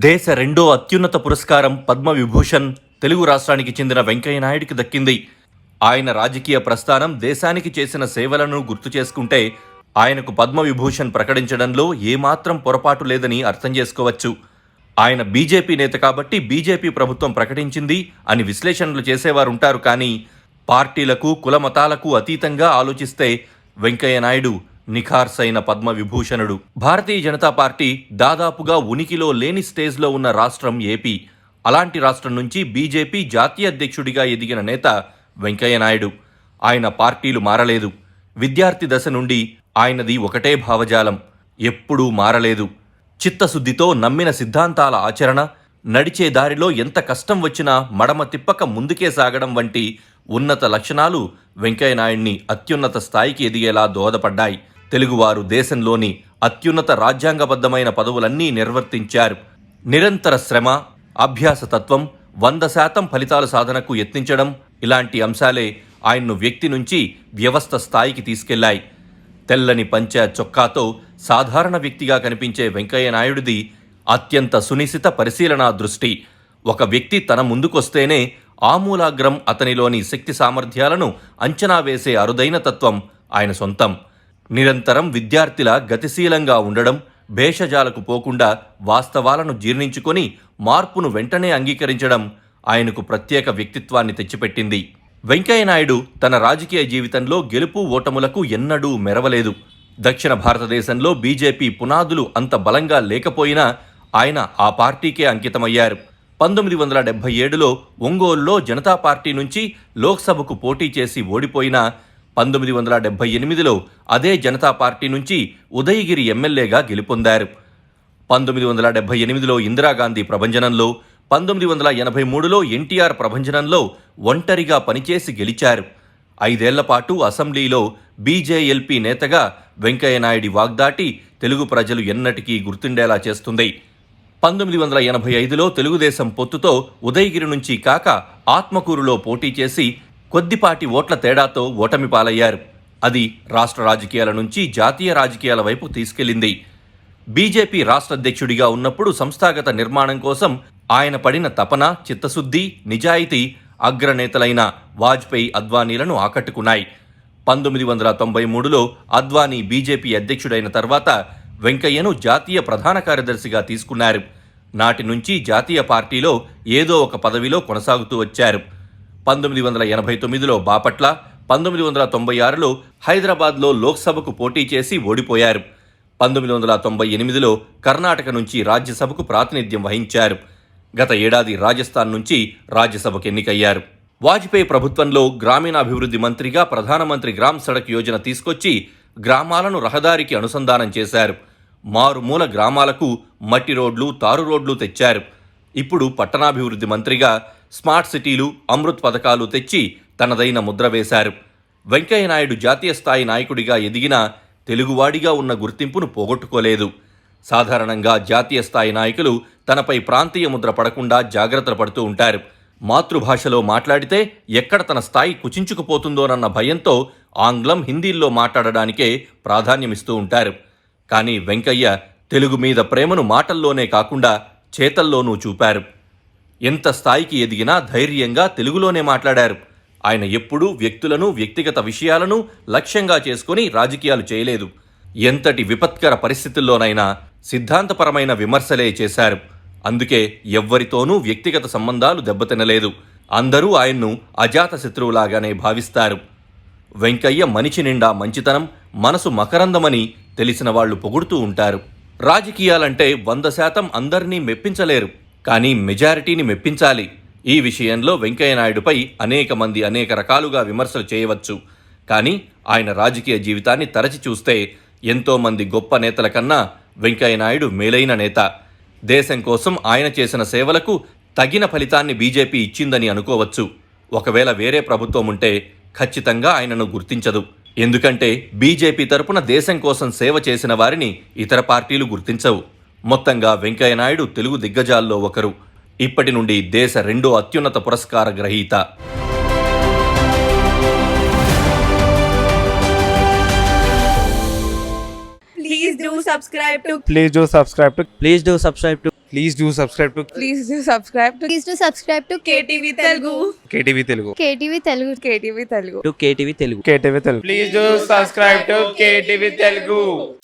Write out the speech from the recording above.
దేశ రెండో అత్యున్నత పురస్కారం పద్మవిభూషణ్ తెలుగు రాష్ట్రానికి చెందిన వెంకయ్య నాయుడికి దక్కింది. ఆయన రాజకీయ ప్రస్థానం దేశానికి చేసిన సేవలను గుర్తు చేసుకుంటే ఆయనకు పద్మవిభూషణ్ ప్రకటించడంలో ఏమాత్రం పొరపాటు లేదని అర్థం చేసుకోవచ్చు. ఆయన బీజేపీ నేత కాబట్టి బీజేపీ ప్రభుత్వం ప్రకటించింది అని విశ్లేషణలు చేసేవారుంటారు. కానీ పార్టీలకు కులమతాలకు అతీతంగా ఆలోచిస్తే వెంకయ్య నాయుడు నిఖార్సైన పద్మవిభూషణుడు. భారతీయ జనతా పార్టీ దాదాపుగా ఉనికిలో లేని స్టేజ్లో ఉన్న రాష్ట్రం ఏపీ. అలాంటి రాష్ట్రం నుంచి బీజేపీ జాతీయ అధ్యక్షుడిగా ఎదిగిన నేత వెంకయ్య నాయుడు. ఆయన పార్టీలు మారలేదు. విద్యార్థి దశ నుండి ఆయనది ఒకటే భావజాలం, ఎప్పుడూ మారలేదు. చిత్తశుద్ధితో నమ్మిన సిద్ధాంతాల ఆచరణ, నడిచే దారిలో ఎంత కష్టం వచ్చినా మడమ తిప్పక ముందుకే సాగడం వంటి ఉన్నత లక్షణాలు వెంకయ్య నాయుడిని అత్యున్నత స్థాయికి ఎదిగేలా దోహదపడ్డాయి. తెలుగువారు దేశంలోని అత్యున్నత రాజ్యాంగబద్ధమైన పదవులన్నీ నిర్వర్తించారు. నిరంతర శ్రమ, అభ్యాసతత్వం, 100% ఫలితాల సాధనకు యత్నించడం ఇలాంటి అంశాలే ఆయన్ను వ్యక్తి నుంచి వ్యవస్థ స్థాయికి తీసుకెళ్లాయి. తెల్లని పంచ చొక్కాతో సాధారణ వ్యక్తిగా కనిపించే వెంకయ్య నాయుడిది అత్యంత సునిశిత పరిశీలనా దృష్టి. ఒక వ్యక్తి తన ముందుకొస్తేనే ఆమూలాగ్రం అతనిలోని శక్తి సామర్థ్యాలను అంచనా వేసే అరుదైన తత్వం ఆయన సొంతం. నిరంతరం విద్యార్థిలా గతిశీలంగా ఉండడం, భేషజాలకు పోకుండా వాస్తవాలను జీర్ణించుకొని మార్పును వెంటనే అంగీకరించడం ఆయనకు ప్రత్యేక వ్యక్తిత్వాన్ని తెచ్చిపెట్టింది. వెంకయ్య నాయుడు తన రాజకీయ జీవితంలో గెలుపు ఓటములకు ఎన్నడూ మెరవలేదు. దక్షిణ భారతదేశంలో బీజేపీ పునాదులు అంత బలంగా లేకపోయినా ఆయన ఆ పార్టీకే అంకితమయ్యారు. 1977లో ఒంగోలులో జనతా పార్టీ నుంచి లోక్సభకు పోటీ చేసి ఓడిపోయినా 1978లో అదే జనతా పార్టీ నుంచి ఉదయగిరి ఎమ్మెల్యేగా గెలుపొందారు. 1978లో ఇందిరాగాంధీ ప్రభంజనంలో, 1983లో ఎన్టీఆర్ ప్రభంజనంలో ఒంటరిగా పనిచేసి గెలిచారు. 5 ఏళ్ల పాటు అసెంబ్లీలో బీజేఎల్పీ నేతగా వెంకయ్య నాయుడి వాగ్దాటి తెలుగు ప్రజలు ఎన్నటికీ గుర్తుండేలా చేస్తుంది. 1985లో తెలుగుదేశం పొత్తుతో ఉదయగిరి నుంచి కాక ఆత్మకూరులో పోటీ చేసి కొద్దిపాటి ఓట్ల తేడాతో ఓటమి పాలయ్యారు. అది రాష్ట్ర రాజకీయాల నుంచి జాతీయ రాజకీయాల వైపు తీసుకెళ్లింది. బీజేపీ రాష్ట్ర అధ్యక్షుడిగా ఉన్నప్పుడు సంస్థాగత నిర్మాణం కోసం ఆయన పడిన తపన, చిత్తశుద్ధి, నిజాయితీ అగ్రనేతలైన వాజ్పేయి, అద్వానీలను ఆకట్టుకున్నాయి. 1993లో అద్వానీ బీజేపీ అధ్యక్షుడైన తర్వాత వెంకయ్యను జాతీయ ప్రధాన కార్యదర్శిగా తీసుకున్నారు. నాటి నుంచి జాతీయ పార్టీలో ఏదో ఒక పదవిలో కొనసాగుతూ వచ్చారు. 1989లో బాపట్ల, 1996లో హైదరాబాద్లో లోక్సభకు పోటీ చేసి ఓడిపోయారు. 1998లో కర్ణాటక నుంచి రాజ్యసభకు ప్రాతినిధ్యం వహించారు. గత ఏడాది రాజస్థాన్ నుంచి రాజ్యసభకు ఎన్నికయ్యారు. వాజ్పేయి ప్రభుత్వంలో గ్రామీణాభివృద్ధి మంత్రిగా ప్రధానమంత్రి గ్రామ్ సడక్ యోజన తీసుకొచ్చి గ్రామాలను రహదారికి అనుసంధానం చేశారు. మారుమూల గ్రామాలకు మట్టి రోడ్లు, తారు రోడ్లు తెచ్చారు. ఇప్పుడు పట్టణాభివృద్ధి మంత్రిగా స్మార్ట్ సిటీలు, అమృత్ పథకాలు తెచ్చి తనదైన ముద్ర వేశారు. వెంకయ్య నాయుడు జాతీయ స్థాయి నాయకుడిగా ఎదిగినా తెలుగువాడిగా ఉన్న గుర్తింపును పోగొట్టుకోలేదు. సాధారణంగా జాతీయ స్థాయి నాయకులు తనపై ప్రాంతీయ ముద్ర పడకుండా జాగ్రత్తలు పడుతూ ఉంటారు. మాతృభాషలో మాట్లాడితే ఎక్కడ తన స్థాయి కుచించుకుపోతుందోనన్న భయంతో ఆంగ్లం, హిందీల్లో మాట్లాడడానికే ప్రాధాన్యమిస్తూ ఉంటారు. కానీ వెంకయ్య తెలుగు మీద ప్రేమను మాటల్లోనే కాకుండా చేతల్లోనూ చూపారు. ఎంత స్థాయికి ఎదిగినా ధైర్యంగా తెలుగులోనే మాట్లాడారు. ఆయన ఎప్పుడూ వ్యక్తులను, వ్యక్తిగత విషయాలను లక్ష్యంగా చేసుకుని రాజకీయాలు చేయలేదు. ఎంతటి విపత్కర పరిస్థితుల్లోనైనా సిద్ధాంతపరమైన విమర్శలే చేశారు. అందుకే ఎవ్వరితోనూ వ్యక్తిగత సంబంధాలు దెబ్బతినలేదు. అందరూ ఆయన్ను అజాత శత్రువులాగానే భావిస్తారు. వెంకయ్య మనిషి నిండా మంచితనం, మనసు మకరందమని తెలిసిన వాళ్లు పొగుడుతూ ఉంటారు. రాజకీయాలంటే 100% అందరినీ మెప్పించలేరు, కానీ మెజారిటీని మెప్పించాలి. ఈ విషయంలో వెంకయ్య నాయుడుపై అనేక మంది అనేక రకాలుగా విమర్శలు చేయవచ్చు. కానీ ఆయన రాజకీయ జీవితాన్ని తరచి చూస్తే ఎంతోమంది గొప్ప నేతల కన్నా వెంకయ్య నాయుడు మేలైన నేత. దేశం కోసం ఆయన చేసిన సేవలకు తగిన ఫలితాన్ని బీజేపీ ఇచ్చిందని అనుకోవచ్చు. ఒకవేళ వేరే ప్రభుత్వం ఉంటే ఖచ్చితంగా ఆయనను గుర్తించదు. ఎందుకంటే బీజేపీ తరపున దేశం కోసం సేవ చేసిన వారిని ఇతర పార్టీలు గుర్తించవు. మొత్తంగా వెంకయ్య నాయుడు తెలుగు దిగ్గజాల్లో ఒకరు. ఇప్పటి నుండి దేశ రెండో అత్యున్నత పురస్కార గ్రహీత. Please do subscribe to Please do subscribe to Please do subscribe to Please do subscribe to Please do subscribe to KTV Telugu. KTV Telugu. KTV Telugu. KTV Telugu. to KTV Telugu. KTV Telugu. Please do subscribe to KTV Telugu.